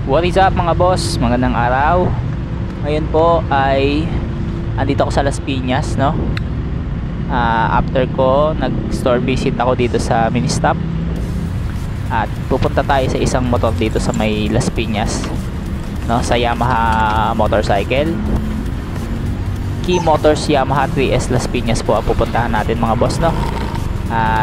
What is up mga boss? Magandang araw. Ngayon po ay andito ako sa Las Piñas, no? After ko nag-store visit ako dito sa mini stop. At pupunta tayo sa isang motor dito sa may Las Piñas, no? Sa Yamaha motorcycle. Key Motors Yamaha 3S Las Piñas po ang pupuntahan natin mga boss, no?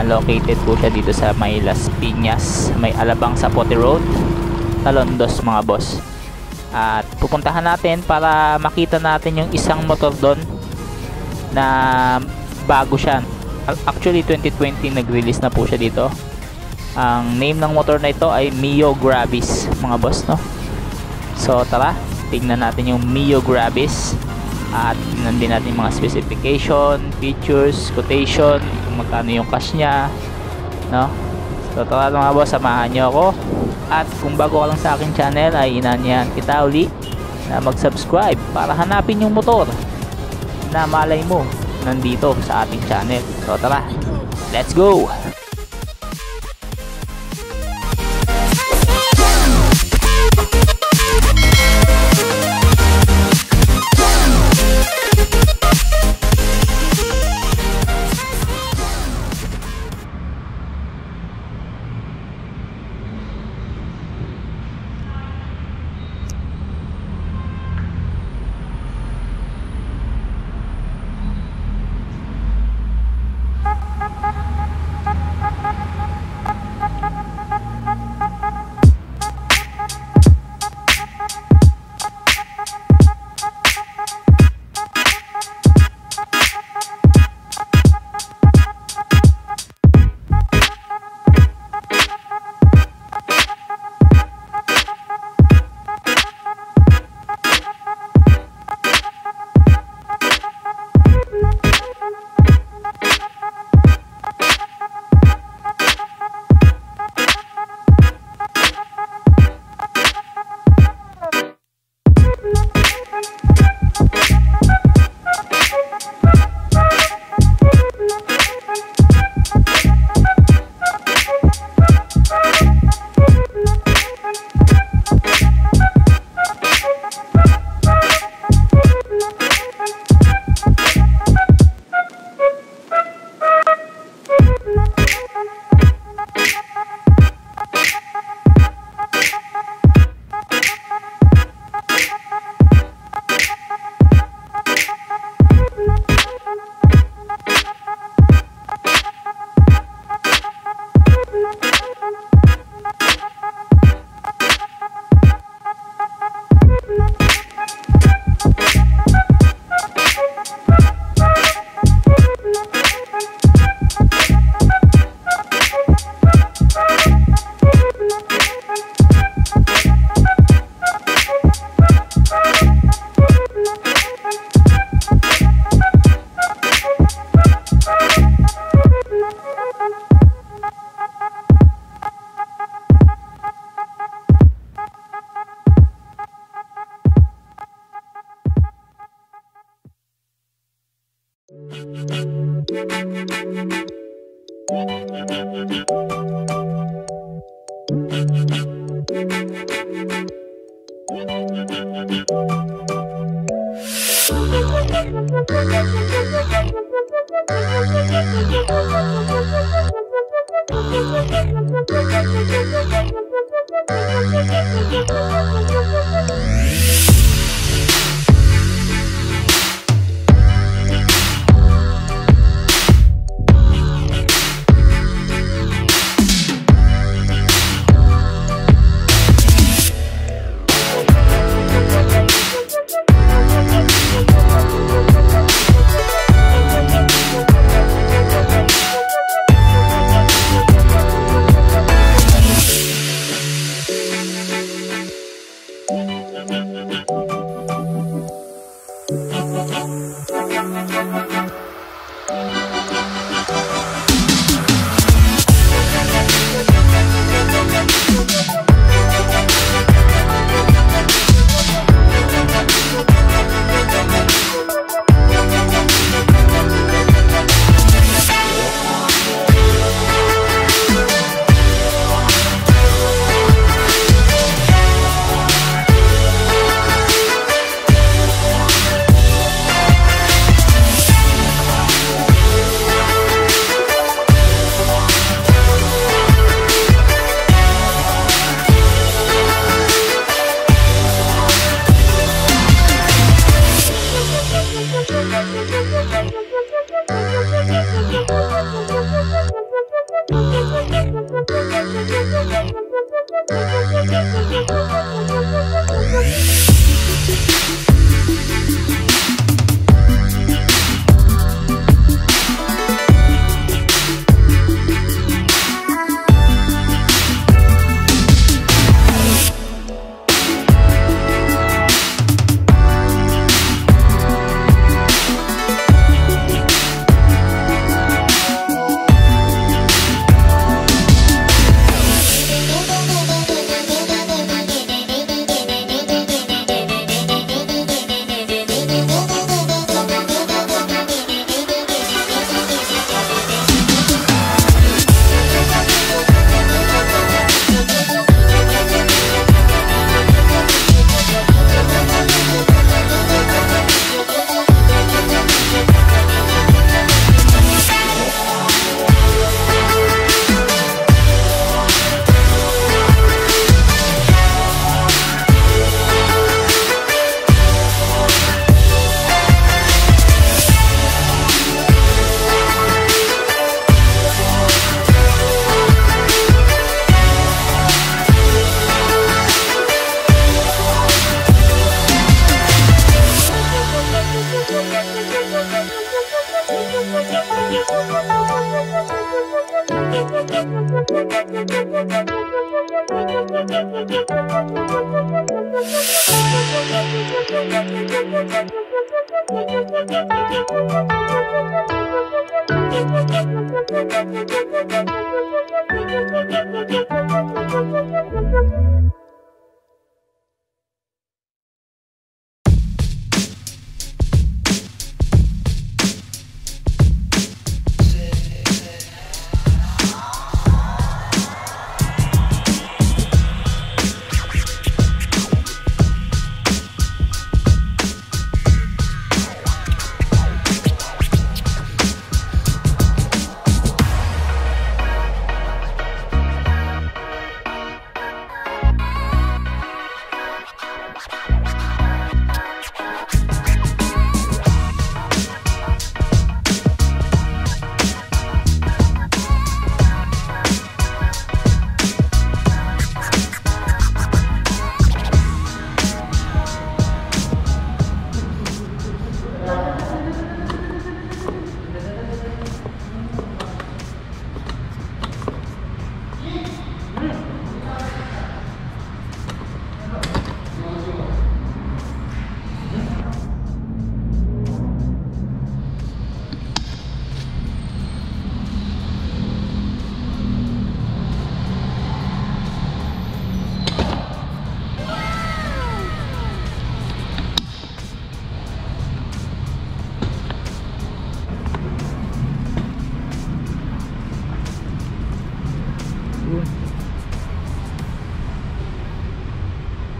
Located po siya dito sa may Las Piñas, may Alabang Zapote Road, Talondos mga boss. At pupuntahan natin para makita natin yung isang motor doon na bago siya. Actually 2020 nag-release na po siya dito. Ang name ng motor na ito ay Mio GRAVIS mga boss, no? So tara, tingnan natin yung Mio GRAVIS at tingnan din natin mga specification, features, quotation, kung magkano yung cash niya, no? So tara mga boss, samahan nyo ako. At kung bago ka lang sa aking channel ay inanyahan kita uli na mag-subscribe para hanapin yung motor na malay mo nandito sa ating channel. So tara, let's go!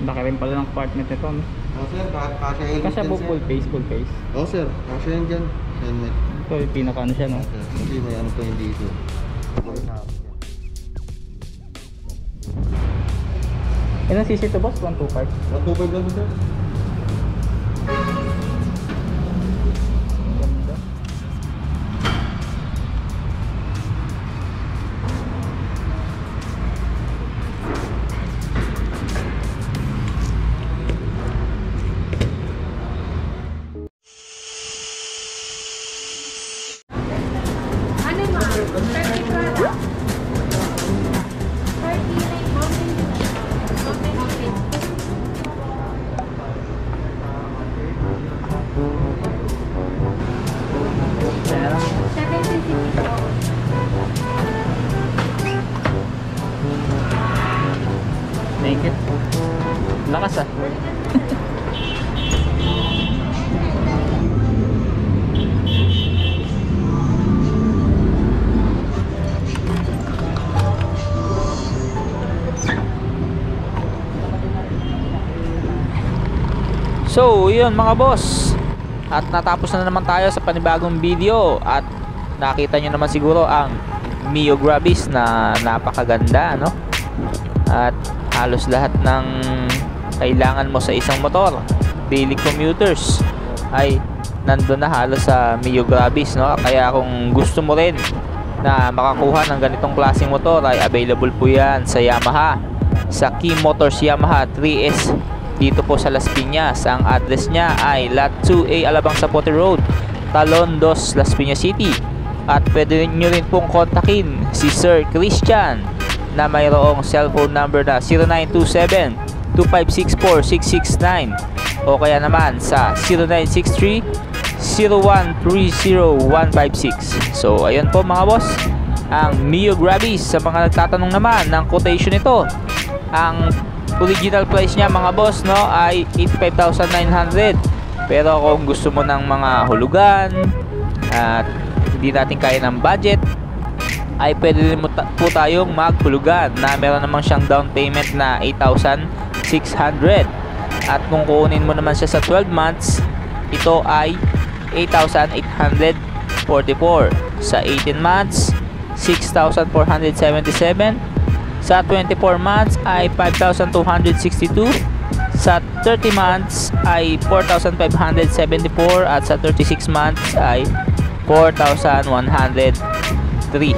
Laki rin pala ng compartment nito, no? Oh sir, kasya yan. Kasya po full face. Oh sir, kasya yan dyan. Helmet. Ito yung pinaka ano siya, no? Kasi may ano pa yun dito. Ilang cc to boss? 125? 125 lang sir. Naked. Lakas ah. So, yun mga boss. At natapos na naman tayo sa panibagong video. At nakita nyo naman siguro ang Mio GRAVIS na napakaganda, no? At halos lahat ng kailangan mo sa isang motor, daily commuters, ay nandun na halos sa Mio GRAVIS, no? Kaya kung gusto mo rin na makakuha ng ganitong klaseng motor, ay available po yan sa Yamaha sa Key Motors Yamaha 3S dito po sa Las Piñas. Ang address niya ay Lot 2A Alabang Zapote Road, Talon 2, Las Piñas City. At pwede nyo rin pong kontakin si Sir Christian na mayroong cellphone number na 0927-2564-669 o kaya naman sa 0963-0130-156. So ayun po mga boss, ang Mio GRAVIS. Sa mga nagtatanong naman ng quotation ito, ang original price niya mga boss, no, ay 85,900. Pero kung gusto mo ng mga hulugan at hindi natin kaya ng budget, ay pwede din po tayong maghulugan na meron naman siyang down payment na 8,600. At kung kukunin mo naman siya sa 12 months, ito ay 8,844. Sa 18 months, 6,477. Sa 24 months ay 5,262. Sa 30 months ay 4,574. At sa 36 months ay 4,103.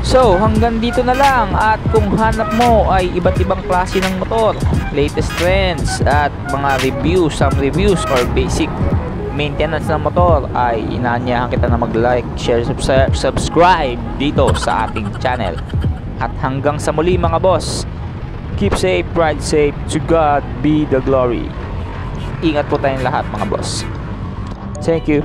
So hanggang dito na lang. At kung hanap mo ay iba't ibang klase ng motor, latest trends at mga reviews, some reviews or basic maintenance ng motor, ay inaanyahan kita na mag-like, share, subscribe dito sa ating channel. At hanggang sa muli mga boss, keep safe, ride safe, to God be the glory. Ingat po tayong lahat mga boss. Thank you.